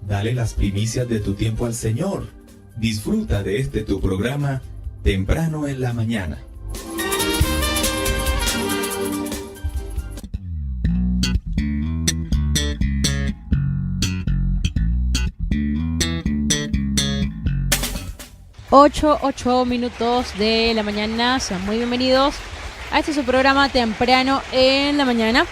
Dale las primicias de tu tiempo al Señor. Disfruta de este tu programa, Temprano en la Mañana. Ocho minutos de la mañana. Sean muy bienvenidos a este su programa Temprano en la Mañana.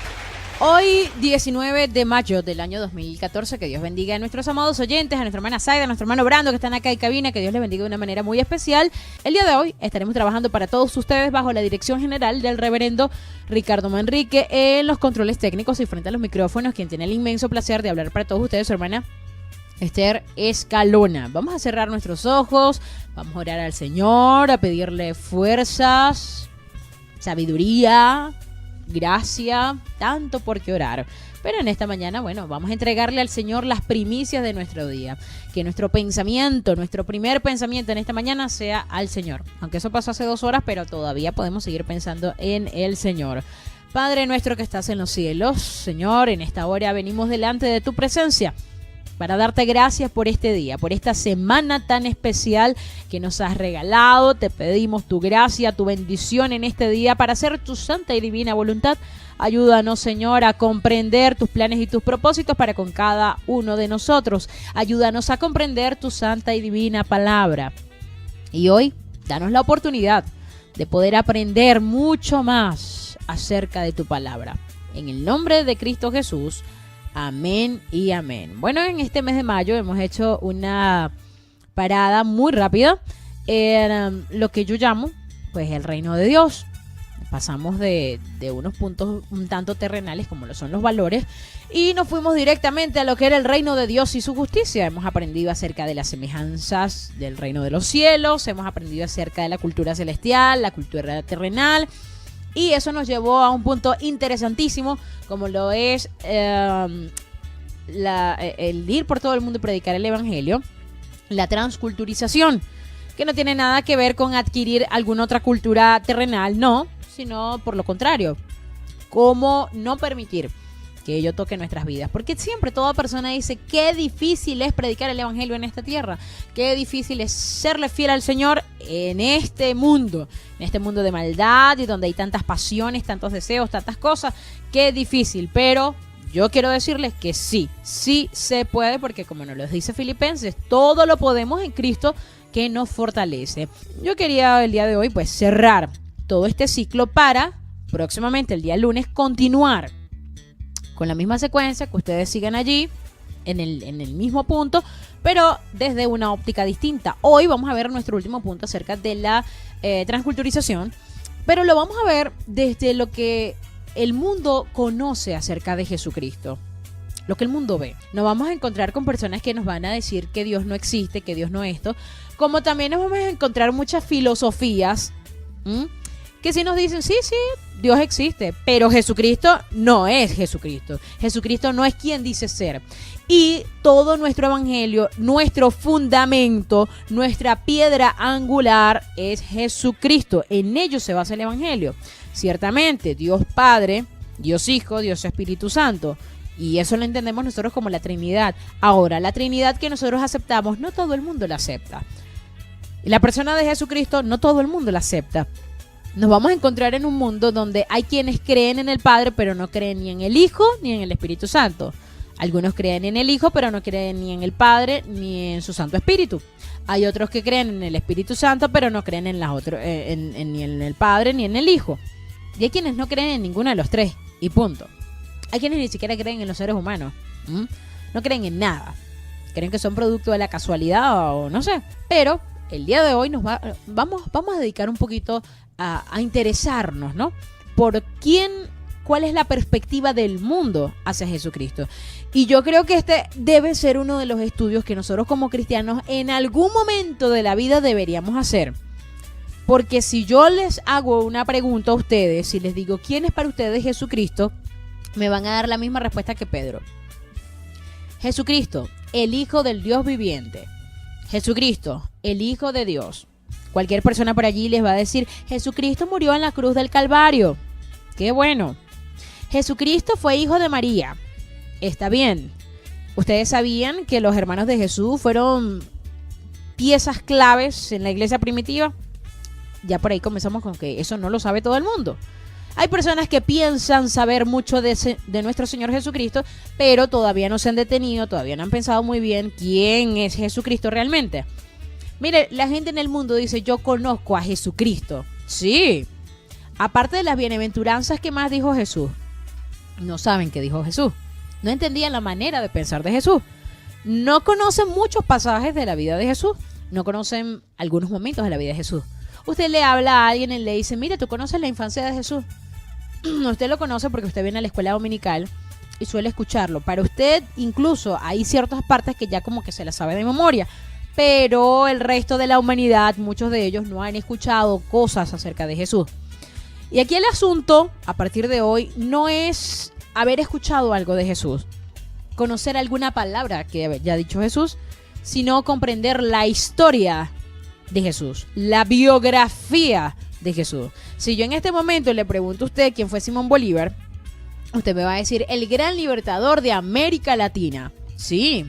Hoy 19 de mayo del año 2014. Que Dios bendiga a nuestros amados oyentes, a nuestra hermana Zaida, a nuestro hermano Brando que están acá en cabina. Que Dios les bendiga de una manera muy especial. El día de hoy estaremos trabajando para todos ustedes bajo la dirección general del reverendo Ricardo Manrique en los controles técnicos y frente a los micrófonos, quien tiene el inmenso placer de hablar para todos ustedes, su hermana Esther Escalona. Vamos a cerrar nuestros ojos, vamos a orar al Señor, a pedirle fuerzas, sabiduría, gracia, tanto por qué orar. Pero en esta mañana, bueno, vamos a entregarle al Señor las primicias de nuestro día. Que nuestro pensamiento, nuestro primer pensamiento en esta mañana sea al Señor. Aunque eso pasó hace 2 horas, pero todavía podemos seguir pensando en el Señor. Padre nuestro que estás en los cielos, Señor, en esta hora venimos delante de tu presencia para darte gracias por este día, por esta semana tan especial que nos has regalado. Te pedimos tu gracia, tu bendición en este día para hacer tu santa y divina voluntad. Ayúdanos, Señor, a comprender tus planes y tus propósitos para con cada uno de nosotros. Ayúdanos a comprender tu santa y divina palabra. Y hoy, danos la oportunidad de poder aprender mucho más acerca de tu palabra. En el nombre de Cristo Jesús. Amén y amén. Bueno, en este mes de mayo hemos hecho una parada muy rápida en lo que yo llamo, pues, el reino de Dios. Pasamos de unos puntos un tanto terrenales, como lo son los valores, y nos fuimos directamente a lo que era el reino de Dios y su justicia. Hemos aprendido acerca de las semejanzas del reino de los cielos, hemos aprendido acerca de la cultura celestial, la cultura terrenal. Y eso nos llevó a un punto interesantísimo, como lo es el ir por todo el mundo y predicar el evangelio, la transculturización, que no tiene nada que ver con adquirir alguna otra cultura terrenal, no, sino por lo contrario, cómo no permitir que ello toque nuestras vidas. Porque siempre toda persona dice, qué difícil es predicar el evangelio en esta tierra, qué difícil es serle fiel al Señor en este mundo de maldad y donde hay tantas pasiones, tantos deseos, tantas cosas, qué difícil. Pero yo quiero decirles que sí se puede, porque como nos lo dice Filipenses, todo lo podemos en Cristo que nos fortalece. Yo quería el día de hoy pues cerrar todo este ciclo para próximamente el día lunes continuar con la misma secuencia, que ustedes sigan allí en el mismo punto, pero desde una óptica distinta. Hoy vamos a ver nuestro último punto acerca de la transculturización, pero lo vamos a ver desde lo que el mundo conoce acerca de Jesucristo, lo que el mundo ve. Nos vamos a encontrar con personas que nos van a decir que Dios no existe, que Dios no esto, como también nos vamos a encontrar muchas filosofías que sí nos dicen, sí, Dios existe, pero Jesucristo no es Jesucristo. Jesucristo no es quien dice ser. Y todo nuestro evangelio, nuestro fundamento, nuestra piedra angular es Jesucristo. En ello se basa el evangelio. Ciertamente, Dios Padre, Dios Hijo, Dios Espíritu Santo. Y eso lo entendemos nosotros como la Trinidad. Ahora, la Trinidad que nosotros aceptamos, no todo el mundo la acepta. Y la persona de Jesucristo, no todo el mundo la acepta. Nos vamos a encontrar en un mundo donde hay quienes creen en el Padre, pero no creen ni en el Hijo ni en el Espíritu Santo. Algunos creen en el Hijo, pero no creen ni en el Padre ni en su Santo Espíritu. Hay otros que creen en el Espíritu Santo, pero no creen en ni en el Padre ni en el Hijo. Y hay quienes no creen en ninguno de los tres, y punto. Hay quienes ni siquiera creen en los seres humanos. No creen en nada. Creen que son producto de la casualidad o no sé. Pero el día de hoy vamos a dedicar un poquito a interesarnos, ¿no? Por cuál es la perspectiva del mundo hacia Jesucristo. Y yo creo que este debe ser uno de los estudios que nosotros como cristianos en algún momento de la vida deberíamos hacer. Porque si yo les hago una pregunta a ustedes, si les digo ¿quién es para ustedes Jesucristo?, me van a dar la misma respuesta que Pedro. Jesucristo, el Hijo del Dios viviente. Jesucristo, el Hijo de Dios. Cualquier persona por allí les va a decir, Jesucristo murió en la cruz del Calvario. ¡Qué bueno! Jesucristo fue hijo de María. Está bien. Ustedes sabían que los hermanos de Jesús fueron piezas claves en la iglesia primitiva. Ya por ahí comenzamos con que eso no lo sabe todo el mundo. Hay personas que piensan saber mucho de nuestro Señor Jesucristo, pero todavía no se han detenido, todavía no han pensado muy bien quién es Jesucristo realmente. Mire, la gente en el mundo dice, yo conozco a Jesucristo. Sí. Aparte de las bienaventuranzas que más dijo Jesús, no saben qué dijo Jesús. No entendían la manera de pensar de Jesús. No conocen muchos pasajes de la vida de Jesús. No conocen algunos momentos de la vida de Jesús. Usted le habla a alguien y le dice, mire, ¿tú conoces la infancia de Jesús? Usted lo conoce porque usted viene a la escuela dominical y suele escucharlo. Para usted, incluso, hay ciertas partes que ya como que se las sabe de memoria. Pero el resto de la humanidad, muchos de ellos no han escuchado cosas acerca de Jesús. Y aquí el asunto, a partir de hoy, no es haber escuchado algo de Jesús, conocer alguna palabra que ya ha dicho Jesús, sino comprender la historia de Jesús, la biografía de Jesús. Si yo en este momento le pregunto a usted quién fue Simón Bolívar, usted me va a decir el gran libertador de América Latina. Sí.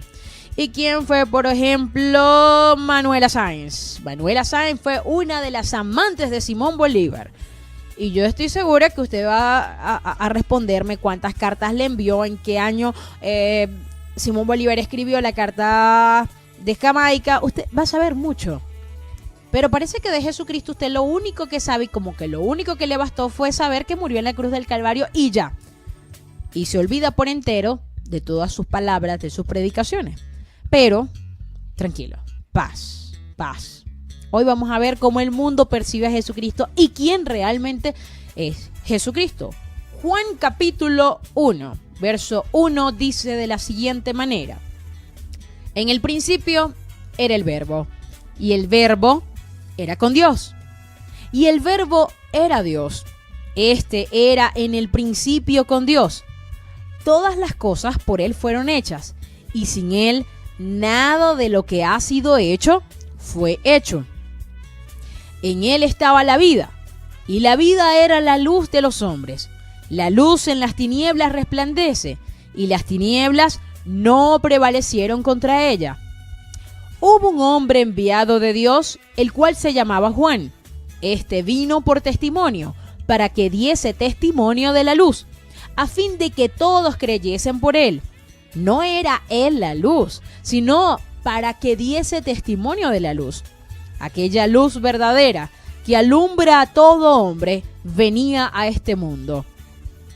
¿Y quién fue, por ejemplo, Manuela Sáenz? Manuela Sáenz fue una de las amantes de Simón Bolívar. Y yo estoy segura que usted va a responderme cuántas cartas le envió, en qué año Simón Bolívar escribió la carta de Jamaica. Usted va a saber mucho. Pero parece que de Jesucristo usted lo único que sabe, y como que lo único que le bastó fue saber que murió en la cruz del Calvario y ya. Y se olvida por entero de todas sus palabras, de sus predicaciones. Pero, tranquilo, paz, paz. Hoy vamos a ver cómo el mundo percibe a Jesucristo y quién realmente es Jesucristo. Juan capítulo 1, verso 1 dice de la siguiente manera. En el principio era el Verbo, y el Verbo era con Dios, y el Verbo era Dios. Este era en el principio con Dios. Todas las cosas por Él fueron hechas, y sin Él nada de lo que ha sido hecho fue hecho. En Él estaba la vida, y la vida era la luz de los hombres. La luz en las tinieblas resplandece, y las tinieblas no prevalecieron contra ella. Hubo un hombre enviado de Dios, el cual se llamaba Juan. Este vino por testimonio, para que diese testimonio de la luz, a fin de que todos creyesen por él. No era él la luz, sino para que diese testimonio de la luz. Aquella luz verdadera que alumbra a todo hombre venía a este mundo.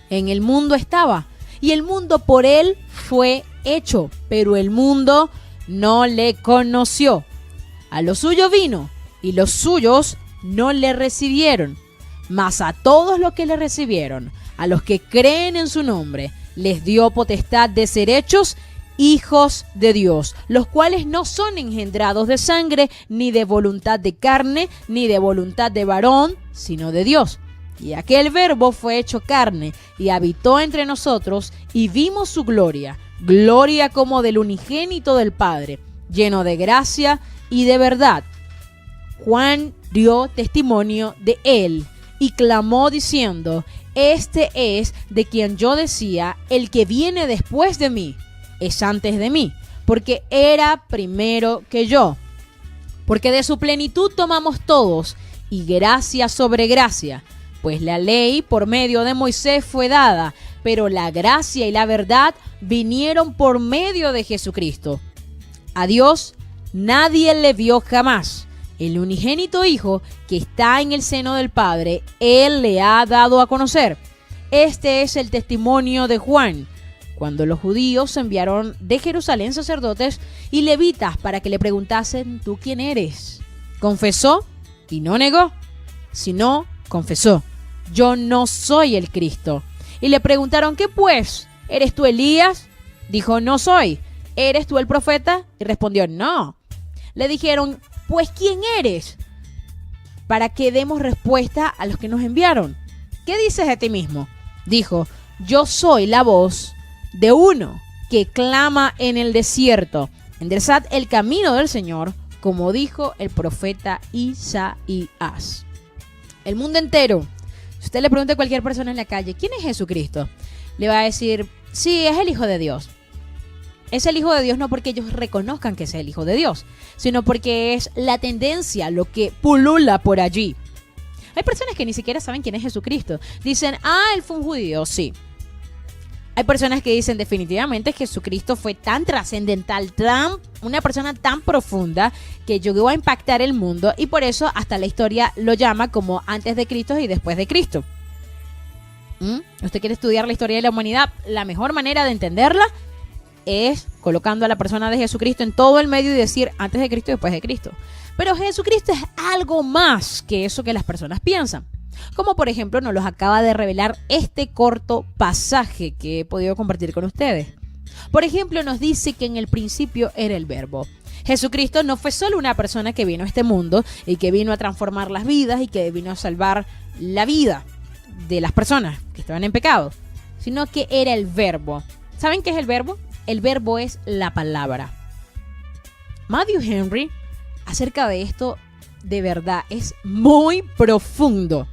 En el mundo estaba, y el mundo por él fue hecho, pero el mundo no le conoció. A lo suyo vino, y los suyos no le recibieron. Mas a todos los que le recibieron, a los que creen en su nombre, les dio potestad de ser hechos hijos de Dios, los cuales no son engendrados de sangre, ni de voluntad de carne, ni de voluntad de varón, sino de Dios. Y aquel Verbo fue hecho carne, y habitó entre nosotros, y vimos su gloria, gloria como del unigénito del Padre, lleno de gracia y de verdad. Juan dio testimonio de él, y clamó diciendo: Este es de quien yo decía, el que viene después de mí es antes de mí, porque era primero que yo. Porque de su plenitud tomamos todos, y gracia sobre gracia. Pues la ley por medio de Moisés fue dada, pero la gracia y la verdad vinieron por medio de Jesucristo. A Dios nadie le vio jamás. El unigénito Hijo que está en el seno del Padre, Él le ha dado a conocer. Este es el testimonio de Juan, cuando los judíos enviaron de Jerusalén sacerdotes y levitas para que le preguntasen: ¿tú quién eres? Confesó y no negó, sino confesó: yo no soy el Cristo. Y le preguntaron: ¿qué pues? ¿Eres tú Elías? Dijo: no soy. ¿Eres tú el profeta? Y respondió: no. Le dijeron: pues ¿quién eres? Para que demos respuesta a los que nos enviaron. ¿Qué dices de ti mismo? Dijo: yo soy la voz de uno que clama en el desierto: enderezad el camino del Señor, como dijo el profeta Isaías. El mundo entero, si usted le pregunta a cualquier persona en la calle: ¿quién es Jesucristo? Le va a decir: sí, es el Hijo de Dios. es el Hijo de Dios no porque ellos reconozcan que es el Hijo de Dios, sino porque es la tendencia, lo que pulula por allí. Hay personas que ni siquiera saben quién es Jesucristo. Dicen, él fue un judío, sí. Hay personas que dicen definitivamente Jesucristo fue tan trascendental, una persona tan profunda que llegó a impactar el mundo y por eso hasta la historia lo llama como antes de Cristo y después de Cristo. ¿Usted quiere estudiar la historia de la humanidad? La mejor manera de entenderla es colocando a la persona de Jesucristo en todo el medio y decir antes de Cristo y después de Cristo. Pero Jesucristo es algo más que eso que las personas piensan. Como por ejemplo nos los acaba de revelar este corto pasaje que he podido compartir con ustedes. Por ejemplo, nos dice que en el principio era el Verbo. Jesucristo no fue solo una persona que vino a este mundo y que vino a transformar las vidas y que vino a salvar la vida de las personas que estaban en pecado, sino que era el Verbo. ¿Saben qué es el Verbo? El Verbo es la palabra. Matthew Henry, acerca de esto, de verdad, es muy profundo.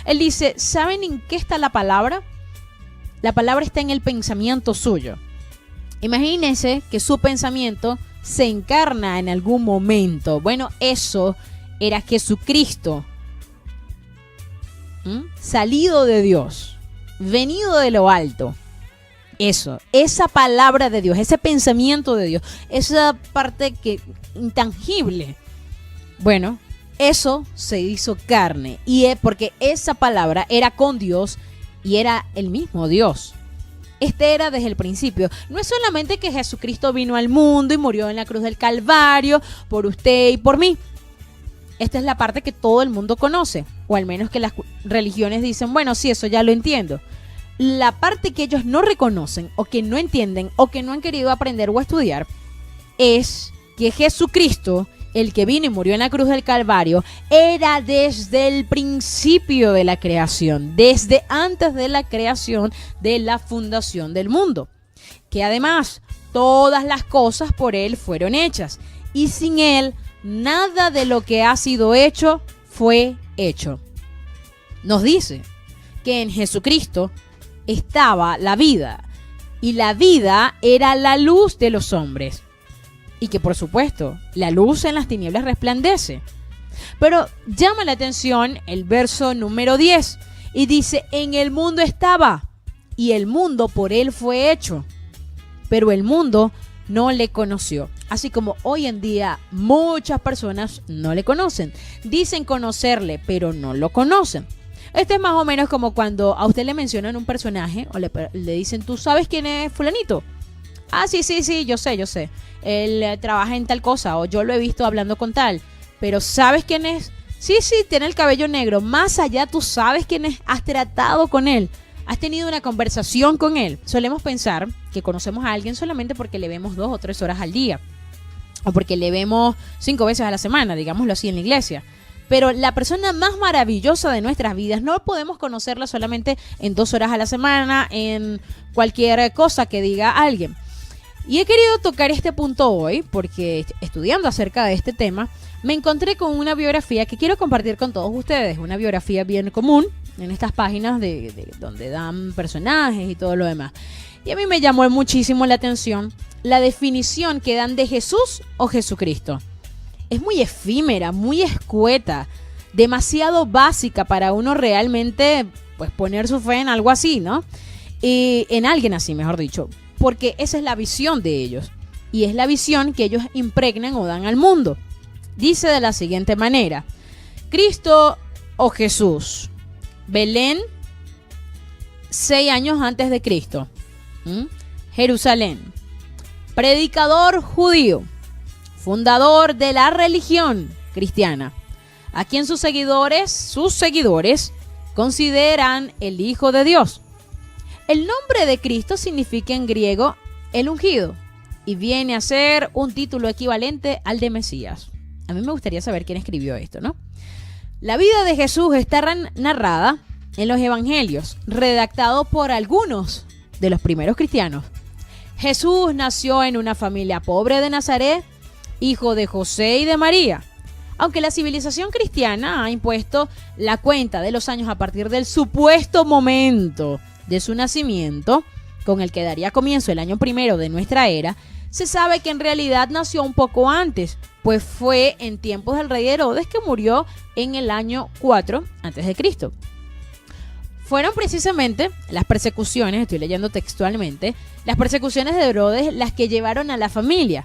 Él dice, ¿saben en qué está la palabra? La palabra está en el pensamiento suyo. Imagínense que su pensamiento se encarna en algún momento. Bueno, eso era Jesucristo. Salido de Dios, venido de lo alto. Eso, esa palabra de Dios, ese pensamiento de Dios, esa parte intangible. Bueno, eso se hizo carne y es porque esa palabra era con Dios y era el mismo Dios. Este era desde el principio. No es solamente que Jesucristo vino al mundo y murió en la cruz del Calvario por usted y por mí. Esta es la parte que todo el mundo conoce, o al menos que las religiones dicen, bueno, sí, eso ya lo entiendo. La parte que ellos no reconocen o que no entienden o que no han querido aprender o estudiar es que Jesucristo, el que vino y murió en la cruz del Calvario, era desde el principio de la creación, desde antes de la creación de la fundación del mundo. Que además todas las cosas por Él fueron hechas y sin Él nada de lo que ha sido hecho fue hecho. Nos dice que en Jesucristo estaba la vida y la vida era la luz de los hombres. Y que por supuesto, la luz en las tinieblas resplandece. Pero llama la atención el verso número 10 y dice, en el mundo estaba y el mundo por él fue hecho, pero el mundo no le conoció. Así como hoy en día muchas personas no le conocen. Dicen conocerle, pero no lo conocen. Este es más o menos como cuando a usted le mencionan un personaje o le dicen, ¿tú sabes quién es fulanito? Ah, sí, yo sé. Él trabaja en tal cosa o yo lo he visto hablando con tal. Pero ¿sabes quién es? Sí, tiene el cabello negro. Más allá, tú sabes quién es. Has tratado con él. Has tenido una conversación con él. Solemos pensar que conocemos a alguien solamente porque le vemos 2 o 3 horas al día. O porque le vemos 5 veces a la semana, digámoslo así, en la iglesia. Pero la persona más maravillosa de nuestras vidas no podemos conocerla solamente en 2 horas a la semana, en cualquier cosa que diga alguien. Y he querido tocar este punto hoy porque estudiando acerca de este tema me encontré con una biografía que quiero compartir con todos ustedes. Una biografía bien común en estas páginas de donde dan personajes y todo lo demás. Y a mí me llamó muchísimo la atención la definición que dan de Jesús o Jesucristo. Es muy efímera, muy escueta, demasiado básica para uno realmente pues poner su fe en algo así, ¿no? Y en alguien así, mejor dicho. Porque esa es la visión de ellos. Y es la visión que ellos impregnan o dan al mundo. Dice de la siguiente manera. Cristo o Jesús. Belén, 6 años antes de Cristo. Jerusalén. Predicador judío. Fundador de la religión cristiana. A quien sus seguidores, consideran el Hijo de Dios. El nombre de Cristo significa en griego el ungido y viene a ser un título equivalente al de Mesías. A mí me gustaría saber quién escribió esto, ¿no? La vida de Jesús está narrada en los evangelios, redactado por algunos de los primeros cristianos. Jesús nació en una familia pobre de Nazaret, hijo de José y de María. Aunque la civilización cristiana ha impuesto la cuenta de los años a partir del supuesto momento de su nacimiento, con el que daría comienzo el año primero de nuestra era, se sabe que en realidad nació un poco antes, pues fue en tiempos del rey Herodes que murió en el año 4 a.C. Fueron precisamente las persecuciones, estoy leyendo textualmente, las persecuciones de Herodes las que llevaron a la familia,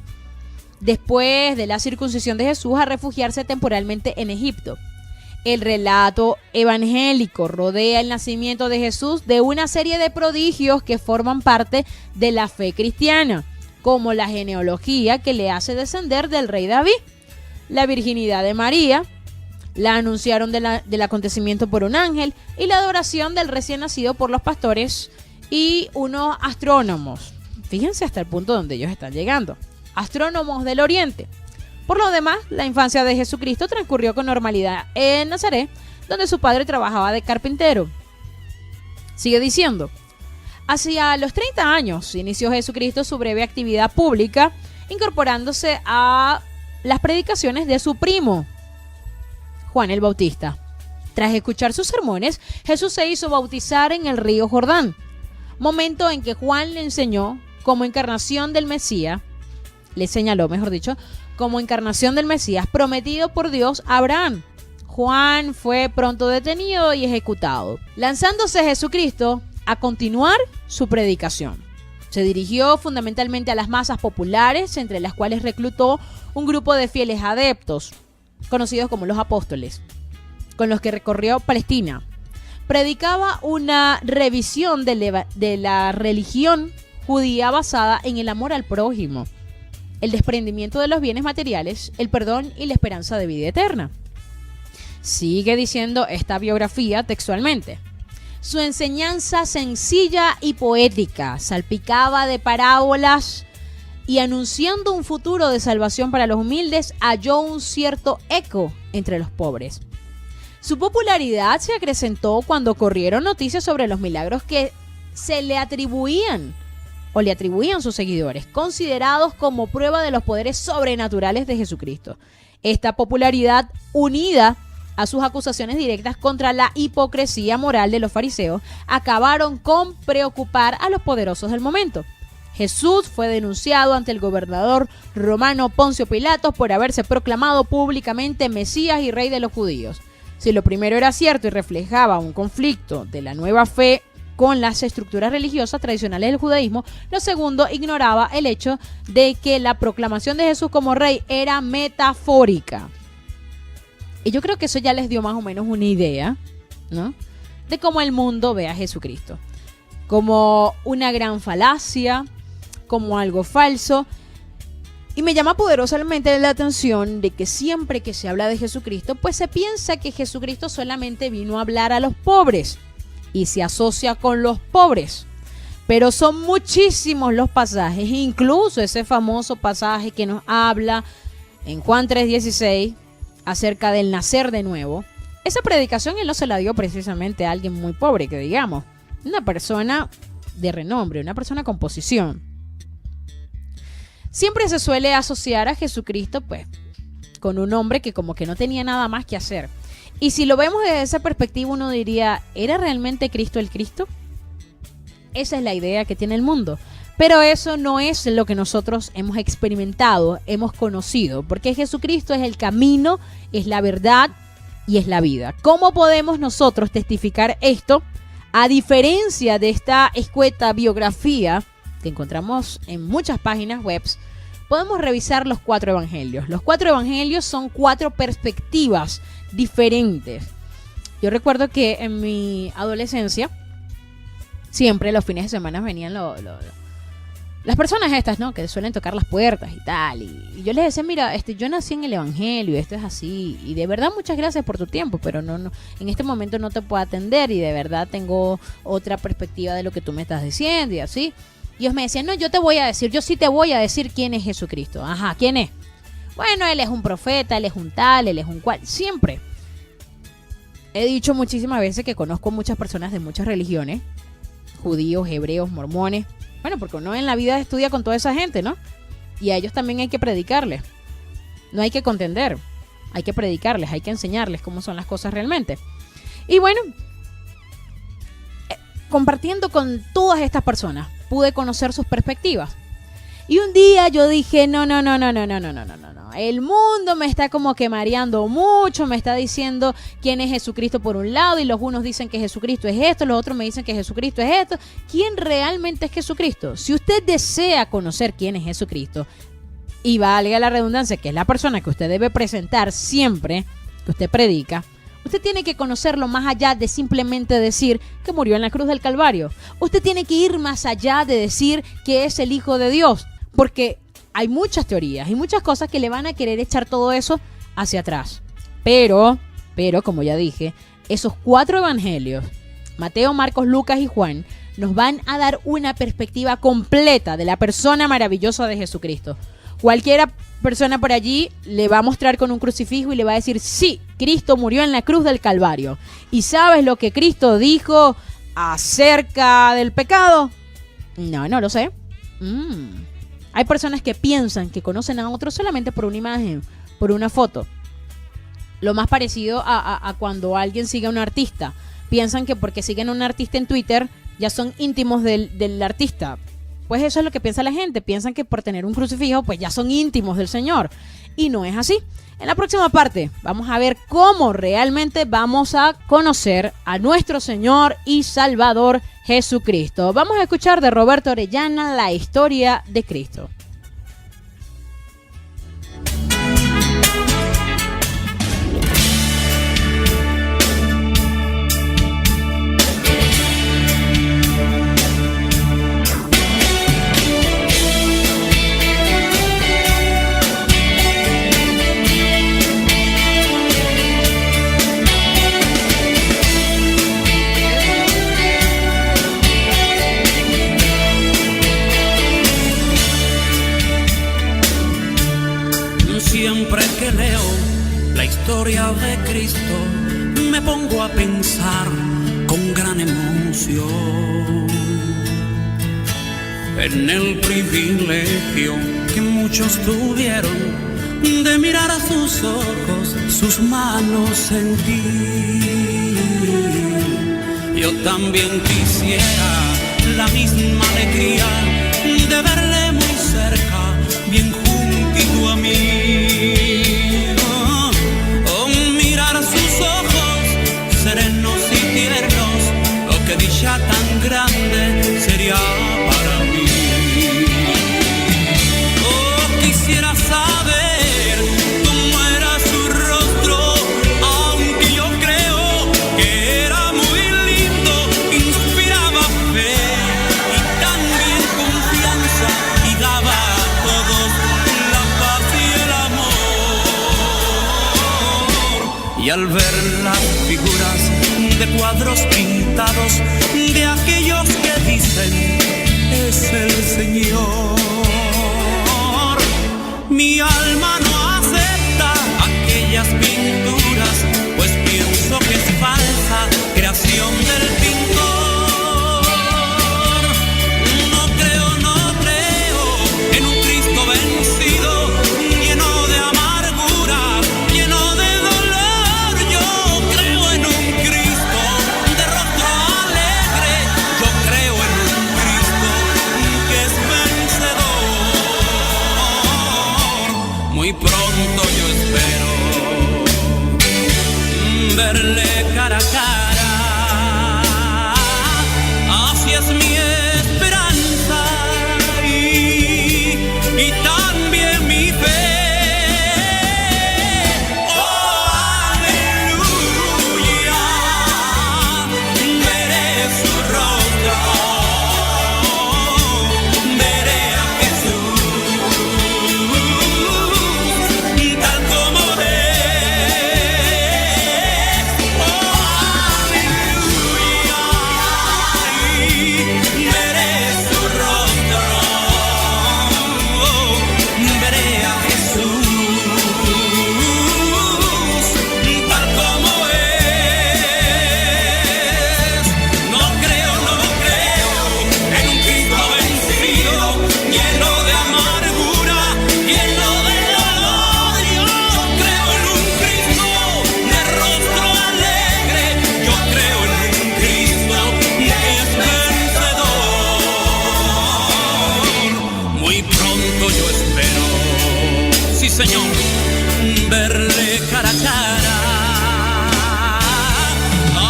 después de la circuncisión de Jesús, a refugiarse temporalmente en Egipto. El relato evangélico rodea el nacimiento de Jesús de una serie de prodigios que forman parte de la fe cristiana, como la genealogía que le hace descender del rey David, la virginidad de María, la anunciaron del acontecimiento por un ángel y la adoración del recién nacido por los pastores y unos astrónomos. Fíjense hasta el punto donde ellos están llegando. Astrónomos del Oriente. Por lo demás, la infancia de Jesucristo transcurrió con normalidad en Nazaret, donde su padre trabajaba de carpintero. Sigue diciendo, hacia los 30 años inició Jesucristo su breve actividad pública, incorporándose a las predicaciones de su primo, Juan el Bautista. Tras escuchar sus sermones, Jesús se hizo bautizar en el río Jordán, momento en que Juan le enseñó como encarnación del Mesías, le señaló, mejor dicho, como encarnación del Mesías prometido por Dios a Abraham. Juan fue pronto detenido y ejecutado, lanzándose Jesucristo a continuar su predicación. Se dirigió fundamentalmente a las masas populares, entre las cuales reclutó un grupo de fieles adeptos, conocidos como los apóstoles, con los que recorrió Palestina. Predicaba una revisión de la religión judía basada en el amor al prójimo, el desprendimiento de los bienes materiales, el perdón y la esperanza de vida eterna. Sigue diciendo esta biografía textualmente. Su enseñanza sencilla y poética salpicaba de parábolas y anunciando un futuro de salvación para los humildes, halló un cierto eco entre los pobres. Su popularidad se acrecentó cuando corrieron noticias sobre los milagros que se le atribuían o le atribuían sus seguidores, considerados como prueba de los poderes sobrenaturales de Jesucristo. Esta popularidad, unida a sus acusaciones directas contra la hipocresía moral de los fariseos, acabaron con preocupar a los poderosos del momento. Jesús fue denunciado ante el gobernador romano Poncio Pilatos por haberse proclamado públicamente Mesías y Rey de los judíos. Si lo primero era cierto y reflejaba un conflicto de la nueva fe con las estructuras religiosas tradicionales del judaísmo, lo segundo ignoraba el hecho de que la proclamación de Jesús como rey era metafórica. Y yo creo que eso ya les dio más o menos una idea, ¿no?, de cómo el mundo ve a Jesucristo. Como una gran falacia, como algo falso. Y me llama poderosamente la atención de que siempre que se habla de Jesucristo, pues se piensa que Jesucristo solamente vino a hablar a los pobres y se asocia con los pobres. Pero son muchísimos los pasajes, incluso ese famoso pasaje que nos habla en Juan 3:16 acerca del nacer de nuevo. Esa predicación él no se la dio precisamente a alguien muy pobre, que digamos, una persona de renombre, una persona con posición. Siempre se suele asociar a Jesucristo, pues, con un hombre que como que no tenía nada más que hacer. Y si lo vemos desde esa perspectiva, uno diría, ¿era realmente Cristo el Cristo? Esa es la idea que tiene el mundo. Pero eso no es lo que nosotros hemos experimentado, hemos conocido, porque Jesucristo es el camino, es la verdad y es la vida. ¿Cómo podemos nosotros testificar esto? A diferencia de esta escueta biografía que encontramos en muchas páginas web, podemos revisar los 4 evangelios. Los 4 evangelios son 4 perspectivas diferentes. Yo recuerdo que en mi adolescencia, siempre los fines de semana venían las personas estas, ¿no?, que suelen tocar las puertas y tal. Y yo les decía, mira, yo nací en el evangelio, esto es así. Y de verdad, muchas gracias por tu tiempo, pero no, en este momento no te puedo atender y de verdad tengo otra perspectiva de lo que tú me estás diciendo y así. Y ellos me decían, no, yo sí te voy a decir quién es Jesucristo. Ajá, ¿quién es? Bueno, él es un profeta, él es un tal, él es un cual. Siempre. He dicho muchísimas veces que conozco muchas personas de muchas religiones. Judíos, hebreos, mormones. Bueno, porque uno en la vida estudia con toda esa gente, ¿no? Y a ellos también hay que predicarles. No hay que contender. Hay que predicarles, hay que enseñarles cómo son las cosas realmente. Y bueno, compartiendo con todas estas personas, pude conocer sus perspectivas. Y un día yo dije, no. El mundo me está como que mareando mucho, me está diciendo quién es Jesucristo por un lado y los unos dicen que Jesucristo es esto, los otros me dicen que Jesucristo es esto. ¿Quién realmente es Jesucristo? Si usted desea conocer quién es Jesucristo, y valga la redundancia, que es la persona que usted debe presentar siempre que usted predica, usted tiene que conocerlo más allá de simplemente decir que murió en la cruz del Calvario. Usted tiene que ir más allá de decir que es el Hijo de Dios, porque hay muchas teorías y muchas cosas que le van a querer echar todo eso hacia atrás. Pero, como ya dije, esos 4 evangelios, Mateo, Marcos, Lucas y Juan, nos van a dar una perspectiva completa de la persona maravillosa de Jesucristo. Cualquiera persona por allí le va a mostrar con un crucifijo y le va a decir, sí, Cristo murió en la cruz del Calvario. ¿Y sabes lo que Cristo dijo acerca del pecado? No lo sé. Hay personas que piensan que conocen a otros solamente por una imagen, por una foto. Lo más parecido a cuando alguien sigue a un artista. Piensan que porque siguen a un artista en Twitter ya son íntimos del artista. Pues eso es lo que piensa la gente. Piensan que por tener un crucifijo pues ya son íntimos del Señor. Y no es así. En la próxima parte vamos a ver cómo realmente vamos a conocer a nuestro Señor y Salvador Jesucristo. Vamos a escuchar de Roberto Orellana la historia de Cristo. Siempre que leo la historia de Cristo, me pongo a pensar con gran emoción en el privilegio que muchos tuvieron de mirar a sus ojos, sus manos sentir. Yo también quisiera la misma alegría de verle muy cerca, bien juntito a mí. Mirar sus ojos serenos y tiernos, oh, qué dicha tan grande sería para mí. Oh, quisiera saber cómo era su rostro, aunque yo creo que era muy lindo, inspiraba fe y también confianza y daba a todos la paz y el amor. Y al ver las figuras de cuadros pintados de aquellos que dicen es el Señor, mi alma no acepta aquellas pinturas, pues pienso que es falsa creación del pintor. No creo en un Cristo vencido, lleno de amargura, lleno de dolor. Yo creo en un Cristo de rostro alegre, yo creo verle cara a cara.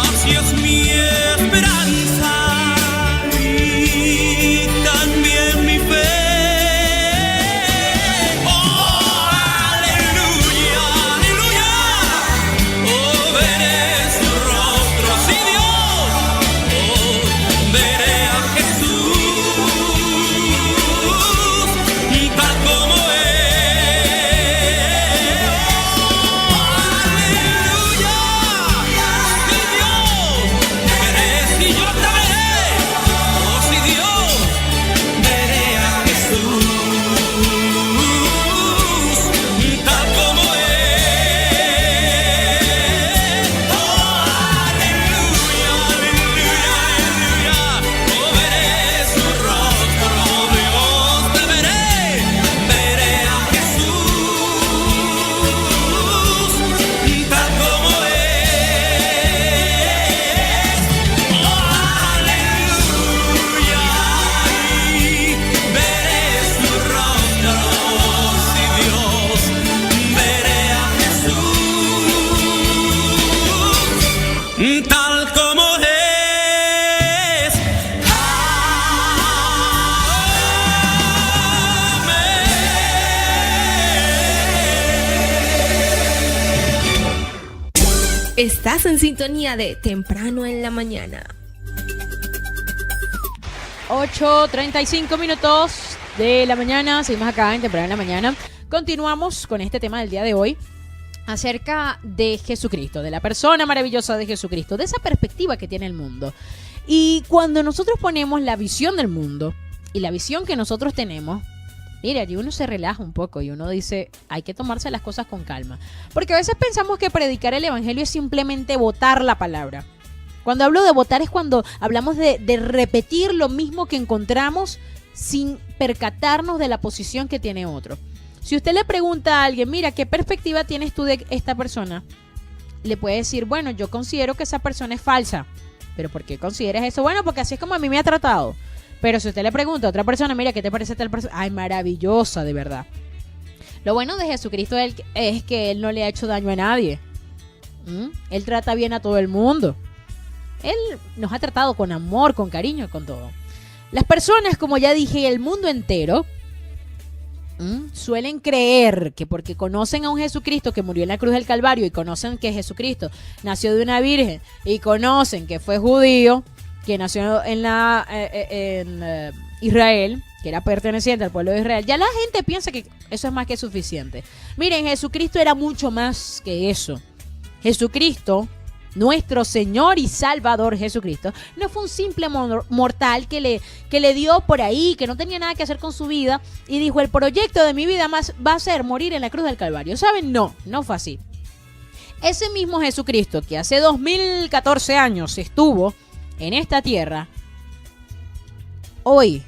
Así es mi esperanza y también mi fe. Oh, aleluya, aleluya. Oh, veré su rostro, sí, Dios. Oh, veré a Jesús tal como es. Tal como es. Estás en sintonía de Temprano en la Mañana. 8:35 minutos de la mañana. Seguimos acá en Temprano en la Mañana. Continuamos con este tema del día de hoy, acerca de Jesucristo, de la persona maravillosa de Jesucristo, de esa perspectiva que tiene el mundo. Y cuando nosotros ponemos la visión del mundo y la visión que nosotros tenemos, mira, y uno se relaja un poco y uno dice, hay que tomarse las cosas con calma. Porque a veces pensamos que predicar el evangelio es simplemente botar la palabra. Cuando hablo de botar es cuando hablamos de repetir lo mismo que encontramos sin percatarnos de la posición que tiene otro. Si usted le pregunta a alguien, mira, ¿qué perspectiva tienes tú de esta persona? Le puede decir, bueno, yo considero que esa persona es falsa. ¿Pero por qué consideras eso? Bueno, porque así es como a mí me ha tratado. Pero si usted le pregunta a otra persona, mira, ¿qué te parece tal persona? Ay, maravillosa, de verdad. Lo bueno de Jesucristo es que Él no le ha hecho daño a nadie. Él trata bien a todo el mundo. Él nos ha tratado con amor, con cariño, con todo. Las personas, como ya dije, el mundo entero, suelen creer que porque conocen a un Jesucristo que murió en la cruz del Calvario y conocen que Jesucristo nació de una virgen y conocen que fue judío, que nació en Israel, que era perteneciente al pueblo de Israel, ya la gente piensa que eso es más que suficiente. Miren, Jesucristo era mucho más que eso. Jesucristo, nuestro Señor y Salvador Jesucristo, no fue un simple mortal que le dio por ahí, que no tenía nada que hacer con su vida y dijo, el proyecto de mi vida más va a ser morir en la cruz del Calvario. ¿Saben? No fue así. Ese mismo Jesucristo que hace 2014 años estuvo en esta tierra, hoy,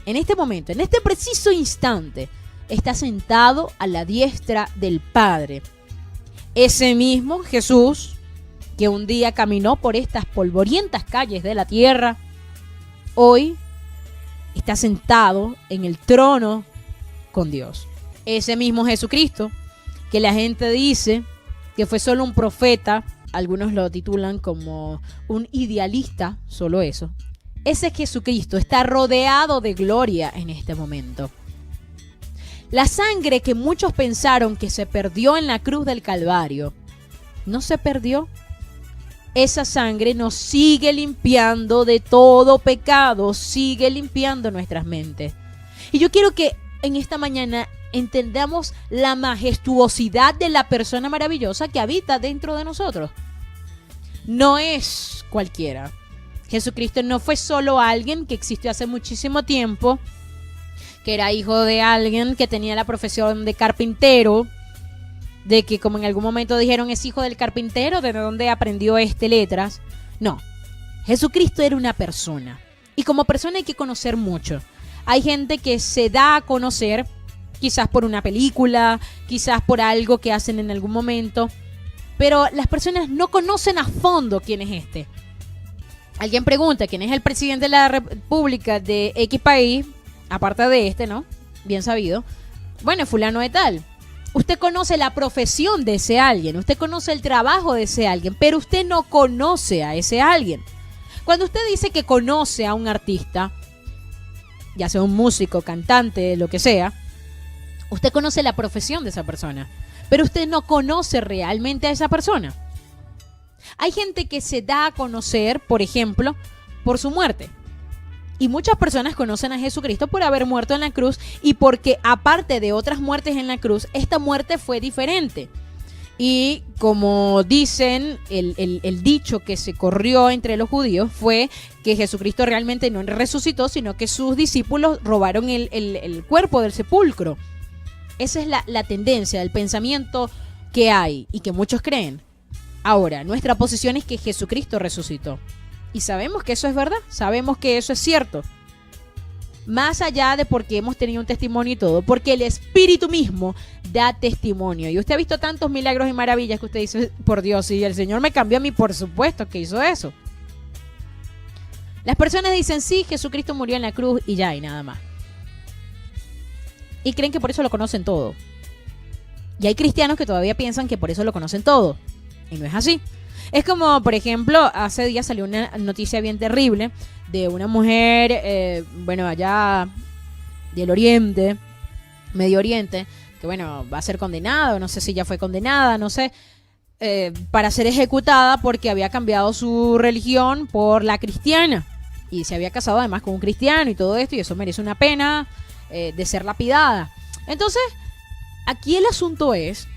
en este momento, en este preciso instante, está sentado a la diestra del Padre. Ese mismo Jesús que un día caminó por estas polvorientas calles de la tierra, hoy está sentado en el trono con Dios. Ese mismo Jesucristo que la gente dice que fue solo un profeta, algunos lo titulan como un idealista, solo eso. Ese Jesucristo está rodeado de gloria en este momento. La sangre que muchos pensaron que se perdió en la cruz del Calvario, no se perdió. Esa sangre nos sigue limpiando de todo pecado, sigue limpiando nuestras mentes. Y yo quiero que en esta mañana entendamos la majestuosidad de la persona maravillosa que habita dentro de nosotros. No es cualquiera. Jesucristo no fue solo alguien que existió hace muchísimo tiempo, que era hijo de alguien que tenía la profesión de carpintero, de que como en algún momento dijeron es hijo del carpintero, ¿de dónde aprendió letras? No, Jesucristo era una persona y como persona hay que conocer mucho. Hay gente que se da a conocer quizás por una película, quizás por algo que hacen en algún momento, pero las personas no conocen a fondo quién es este. Alguien pregunta quién es el presidente de la República de X país, aparte de ¿no? Bien sabido. Bueno, fulano de tal. Usted conoce la profesión de ese alguien, usted conoce el trabajo de ese alguien, pero usted no conoce a ese alguien. Cuando usted dice que conoce a un artista, ya sea un músico, cantante, lo que sea, usted conoce la profesión de esa persona, pero usted no conoce realmente a esa persona. Hay gente que se da a conocer, por ejemplo, por su muerte. Y muchas personas conocen a Jesucristo por haber muerto en la cruz y porque, aparte de otras muertes en la cruz, esta muerte fue diferente. Y como dicen, el dicho que se corrió entre los judíos fue que Jesucristo realmente no resucitó, sino que sus discípulos robaron el cuerpo del sepulcro. Esa es la tendencia, el pensamiento que hay y que muchos creen. Ahora, nuestra posición es que Jesucristo resucitó. Y sabemos que eso es verdad, sabemos que eso es cierto. Más allá de porque hemos tenido un testimonio y todo, porque el Espíritu mismo da testimonio. Y usted ha visto tantos milagros y maravillas que usted dice, por Dios, si el Señor me cambió a mí, por supuesto que hizo eso. Las personas dicen, sí, Jesucristo murió en la cruz y ya, y nada más. Y creen que por eso lo conocen todo. Y hay cristianos que todavía piensan que por eso lo conocen todo. Y no es así. Es como, por ejemplo, hace días salió una noticia bien terrible de una mujer, allá del Oriente, Medio Oriente, que va a ser condenada, no sé si ya fue condenada, no sé, para ser ejecutada porque había cambiado su religión por la cristiana. Y se había casado además con un cristiano y todo esto, y eso merece una pena de ser lapidada. Entonces, aquí el asunto es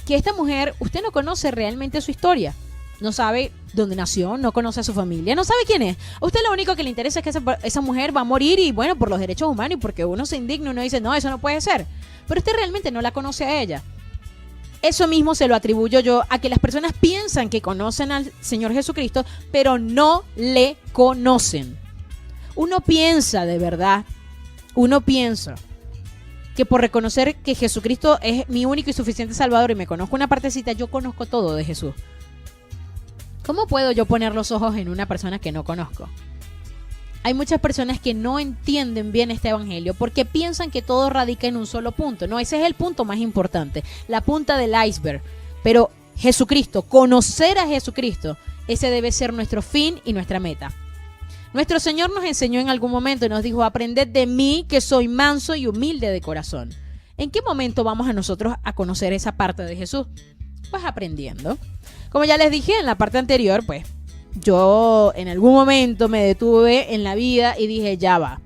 que esta mujer, usted no conoce realmente su historia. No sabe dónde nació, no conoce a su familia, no sabe quién es. A usted lo único que le interesa es que esa mujer va a morir y por los derechos humanos y porque uno se indigna, uno dice, no, eso no puede ser. Pero usted realmente no la conoce a ella. Eso mismo se lo atribuyo yo a que las personas piensan que conocen al Señor Jesucristo, pero no le conocen. Uno piensa de verdad, que por reconocer que Jesucristo es mi único y suficiente Salvador y me conozco una partecita, yo conozco todo de Jesús. ¿Cómo puedo yo poner los ojos en una persona que no conozco? Hay muchas personas que no entienden bien este evangelio porque piensan que todo radica en un solo punto. No, ese es el punto más importante, la punta del iceberg. Pero Jesucristo, conocer a Jesucristo, ese debe ser nuestro fin y nuestra meta. Nuestro Señor nos enseñó en algún momento y nos dijo, aprended de mí que soy manso y humilde de corazón. ¿En qué momento vamos a nosotros a conocer esa parte de Jesús? Pues aprendiendo. Como ya les dije en la parte anterior, pues yo en algún momento me detuve en la vida y dije, ya va.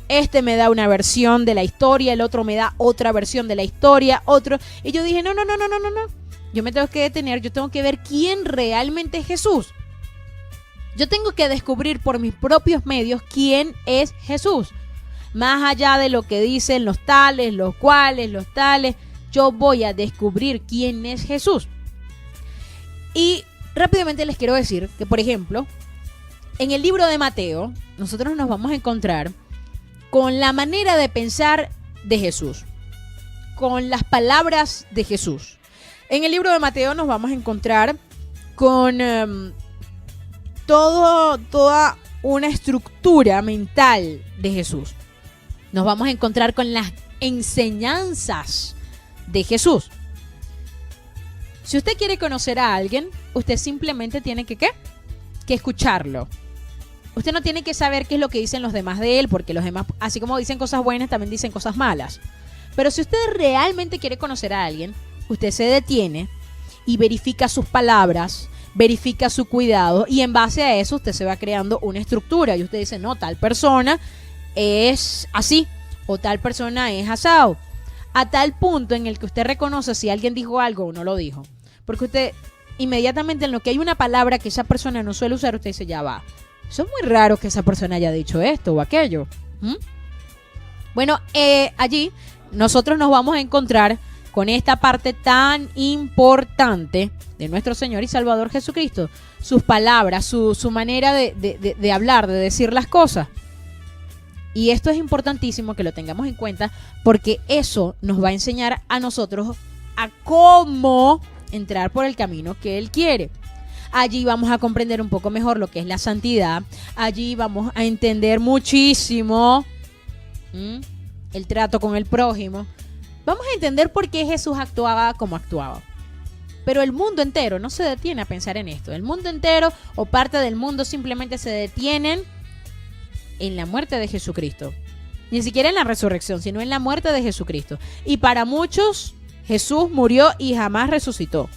Este me da una versión de la historia, el otro me da otra versión de la historia, otro. Y yo dije, no. Yo me tengo que detener, yo tengo que ver quién realmente es Jesús. Yo tengo que descubrir por mis propios medios quién es Jesús. Más allá de lo que dicen los tales, los cuales, los tales, yo voy a descubrir quién es Jesús. Y rápidamente les quiero decir que, por ejemplo, en el libro de Mateo, nosotros nos vamos a encontrar con la manera de pensar de Jesús, con las palabras de Jesús. En el libro de Mateo nos vamos a encontrar con toda una estructura mental de Jesús. Nos vamos a encontrar con las enseñanzas de Jesús. Si usted quiere conocer a alguien, usted simplemente tiene que escucharlo. Usted no tiene que saber qué es lo que dicen los demás de él, porque los demás, así como dicen cosas buenas, también dicen cosas malas. Pero si usted realmente quiere conocer a alguien, usted se detiene y verifica sus palabras, verifica su cuidado, y en base a eso usted se va creando una estructura. Y usted dice, no, tal persona es así, o tal persona es asado. A tal punto en el que usted reconoce si alguien dijo algo o no lo dijo. Porque usted inmediatamente en lo que hay una palabra que esa persona no suele usar, usted dice, ya va. Eso es muy raro que esa persona haya dicho esto o aquello. Bueno, allí nosotros nos vamos a encontrar con esta parte tan importante de nuestro Señor y Salvador Jesucristo. Sus palabras, su manera de hablar, de decir las cosas. Y esto es importantísimo que lo tengamos en cuenta porque eso nos va a enseñar a nosotros a cómo entrar por el camino que Él quiere. Allí vamos a comprender un poco mejor lo que es la santidad. Allí vamos a entender muchísimo el trato con el prójimo. vamos a entender por qué Jesús actuaba como actuaba. Pero el mundo entero no se detiene a pensar en esto. El mundo entero o parte del mundo simplemente se detienen en la muerte de Jesucristo. Ni siquiera en la resurrección, sino en la muerte de Jesucristo. Y para muchos, Jesús murió y jamás resucitó.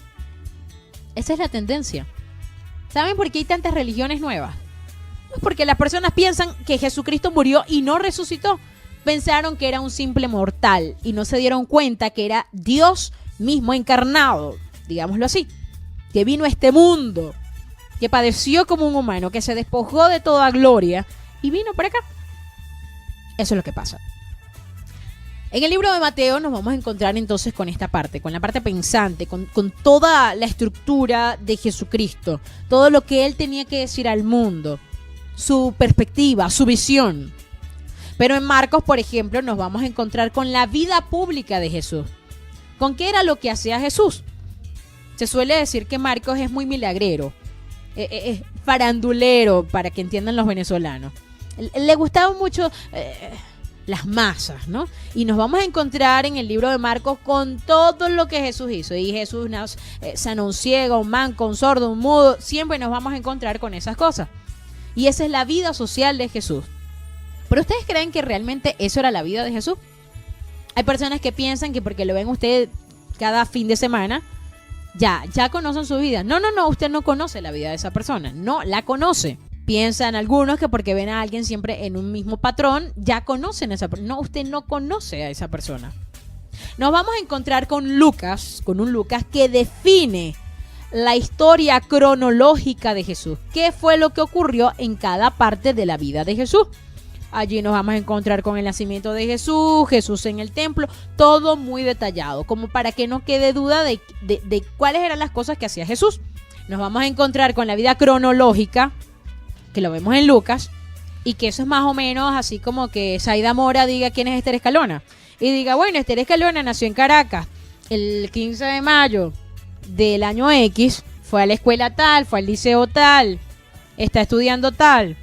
Esa es la tendencia. ¿Saben por qué hay tantas religiones nuevas? Pues porque las personas piensan que Jesucristo murió y no resucitó. Pensaron que era un simple mortal y no se dieron cuenta que era Dios mismo encarnado, digámoslo así, que vino a este mundo, que padeció como un humano, que se despojó de toda gloria y vino para acá. Eso es lo que pasa. En el libro de Mateo nos vamos a encontrar entonces con esta parte, con la parte pensante, con toda la estructura de Jesucristo, todo lo que él tenía que decir al mundo, su perspectiva, su visión. Pero en Marcos, por ejemplo, nos vamos a encontrar con la vida pública de Jesús. ¿Con qué era lo que hacía Jesús? Se suele decir que Marcos es muy milagrero, es farandulero, para que entiendan los venezolanos. Le gustaban mucho las masas, ¿no? Y nos vamos a encontrar en el libro de Marcos con todo lo que Jesús hizo. Y Jesús sanó un ciego, un manco, un sordo, un mudo. Siempre nos vamos a encontrar con esas cosas. Y esa es la vida social de Jesús. ¿Pero ustedes creen que realmente eso era la vida de Jesús? Hay personas que piensan que porque lo ven usted cada fin de semana, ya conocen su vida. No, usted no conoce la vida de esa persona, no la conoce. Piensan algunos que porque ven a alguien siempre en un mismo patrón, ya conocen a esa persona. No, usted no conoce a esa persona. Nos vamos a encontrar con un Lucas que define la historia cronológica de Jesús. ¿Qué fue lo que ocurrió en cada parte de la vida de Jesús? Allí nos vamos a encontrar con el nacimiento de Jesús, Jesús en el templo, todo muy detallado, como para que no quede duda de cuáles eran las cosas que hacía Jesús. Nos vamos a encontrar con la vida cronológica, que lo vemos en Lucas, y que eso es más o menos así como que Zaida Mora diga quién es Esther Escalona. Y diga, bueno, Esther Escalona nació en Caracas el 15 de mayo del año X, fue a la escuela tal, fue al liceo tal, está estudiando tal.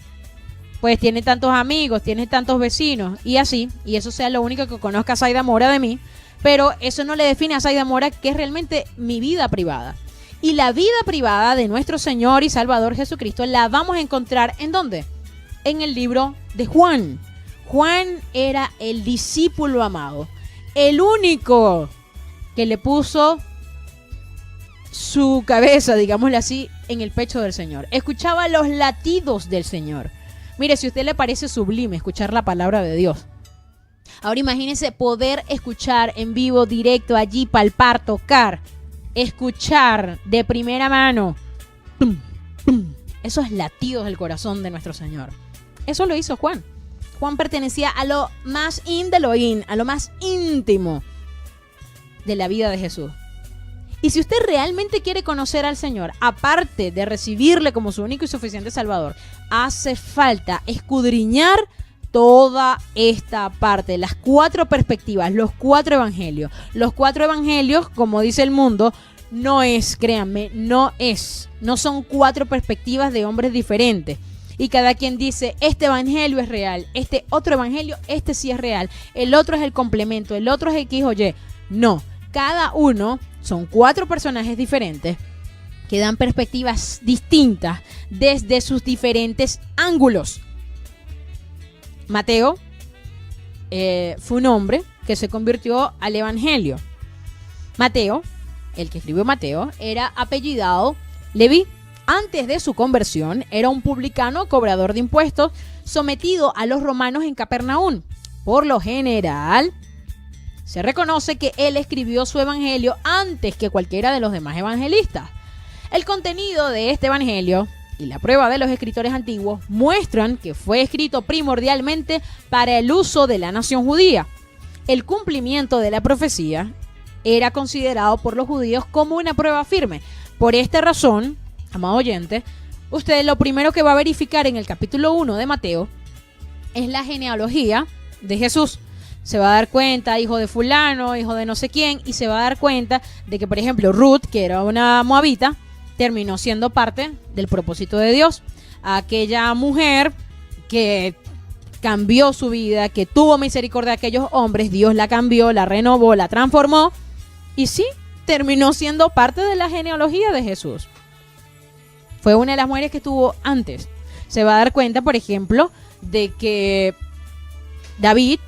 Pues tiene tantos amigos, tiene tantos vecinos y así, y eso sea lo único que conozca a Zaida Mora de mí, pero eso no le define a Zaida Mora que es realmente mi vida privada. Y la vida privada de nuestro Señor y Salvador Jesucristo la vamos a encontrar ¿en dónde? En el libro de Juan. Juan era el discípulo amado, el único que le puso su cabeza, digámosle así, en el pecho del Señor. Escuchaba los latidos del Señor. Mire, si a usted le parece sublime escuchar la palabra de Dios, ahora imagínese poder escuchar en vivo, directo, allí, palpar, tocar, escuchar de primera mano esos latidos del corazón de nuestro Señor. Eso lo hizo Juan. Juan pertenecía a lo más de lo a lo más íntimo de la vida de Jesús. Y si usted realmente quiere conocer al Señor, aparte de recibirle como su único y suficiente Salvador, hace falta escudriñar toda esta parte, las 4 perspectivas, los 4 evangelios. Los 4 evangelios, como dice el mundo, no son 4 perspectivas de hombres diferentes. Y cada quien dice, este evangelio es real, este otro evangelio, este sí es real, el otro es el complemento, el otro es X o Y. No, cada uno son 4 personajes diferentes que dan perspectivas distintas desde sus diferentes ángulos. Mateo fue un hombre que se convirtió al evangelio. Mateo, el que escribió Mateo, era apellidado Leví. Antes de su conversión, era un publicano cobrador de impuestos sometido a los romanos en Capernaum. Por lo general, se reconoce que él escribió su evangelio antes que cualquiera de los demás evangelistas. El contenido de este evangelio y la prueba de los escritores antiguos muestran que fue escrito primordialmente para el uso de la nación judía. El cumplimiento de la profecía era considerado por los judíos como una prueba firme. Por esta razón, amado oyente, usted lo primero que va a verificar en el capítulo 1 de Mateo es la genealogía de Jesús. Se va a dar cuenta, hijo de fulano, hijo de no sé quién, y se va a dar cuenta de que, por ejemplo, Ruth, que era una moabita, terminó siendo parte del propósito de Dios. Aquella mujer que cambió su vida, que tuvo misericordia de aquellos hombres, Dios la cambió, la renovó, la transformó y sí, terminó siendo parte de la genealogía de Jesús. Fue una de las mujeres que estuvo antes. Se va a dar cuenta, por ejemplo, de que David